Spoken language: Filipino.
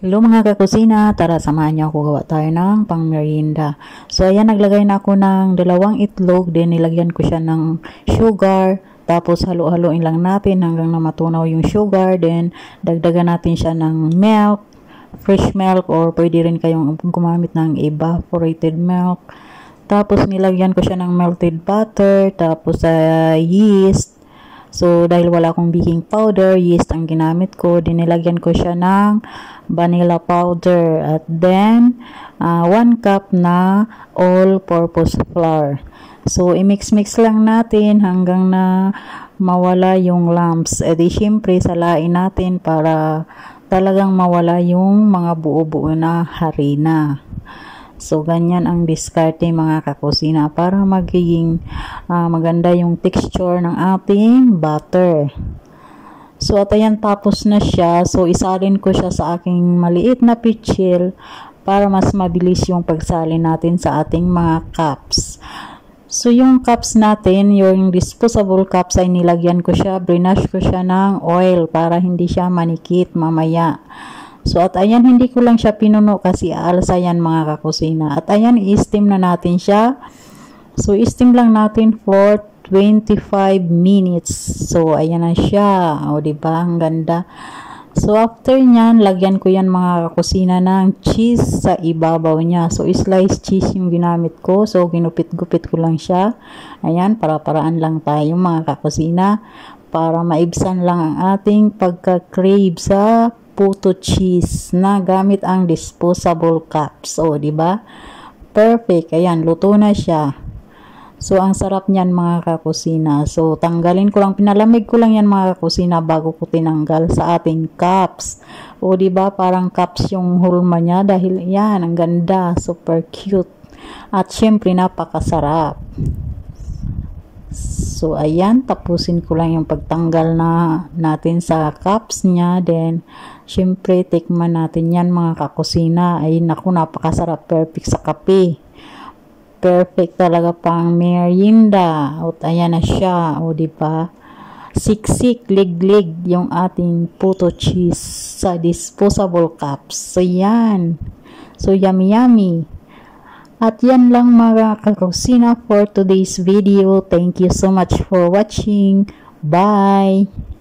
Hello mga kakusina, tara samahan niyo ako gawa tayo ng pang merienda. So ayan, naglagay na ako ng 2 itlog, then nilagyan ko siya ng sugar, tapos halo-haloin lang natin hanggang na matunaw yung sugar, then dagdagan natin siya ng milk, fresh milk, or pwede rin kayong gumamit ng evaporated milk. Tapos nilagyan ko siya ng melted butter, tapos yeast. So, dahil wala akong baking powder, yeast ang ginamit ko. Dinilagyan ko siya ng vanilla powder. At then, 1 cup na all-purpose flour. So, i-mix-mix lang natin hanggang na mawala yung lumps. E di, syempre, salain natin para talagang mawala yung mga buo-buo na harina. So, ganyan ang diskarte mga kakusina para magiging maganda yung texture ng ating butter. So, at ayan, tapos na siya. So, isalin ko siya sa aking maliit na pitchil para mas mabilis yung pagsalin natin sa ating mga cups. So, yung cups natin, yung disposable cups ay nilagyan ko siya, brinash ko siya ng oil para hindi siya manikit mamaya. So, at ayan, hindi ko lang siya pinuno kasi aalsa yan mga kakusina. At ayan, i-steam na natin siya. So, i-steam lang natin for 25 minutes. So, ayan na siya. O, diba? Ang ganda. So, after nyan, lagyan ko yan mga kakusina ng cheese sa ibabaw niya. So, sliced cheese yung ginamit ko. So, ginupit-gupit ko lang siya. Ayan, para-paraan lang tayo mga kakusina. Para maibsan lang ang ating pagka-crave sa puto cheese na gamit ang disposable cups. O, di ba? Perfect. Ayan, luto na siya. So, ang sarap niyan mga kakusina. So, tanggalin ko lang, pinalamig ko lang yan mga kakusina bago ko tinanggal sa ating cups. O, di ba? Parang cups yung hulma niya dahil yan, ang ganda, super cute. At syempre, napakasarap. So, ayan, tapusin ko lang yung pagtanggal na natin sa cups niya. Then, syempre, tikman natin yan mga kakusina. Ay, naku, napakasarap. Perfect sa kape. Perfect talaga pang merienda. At ayan na siya. O, diba? Siksik, lig-lig yung ating puto cheese sa disposable cups. So, yan. So, yummy-yummy. At yan lang mga kakusina for today's video. Thank you so much for watching. Bye!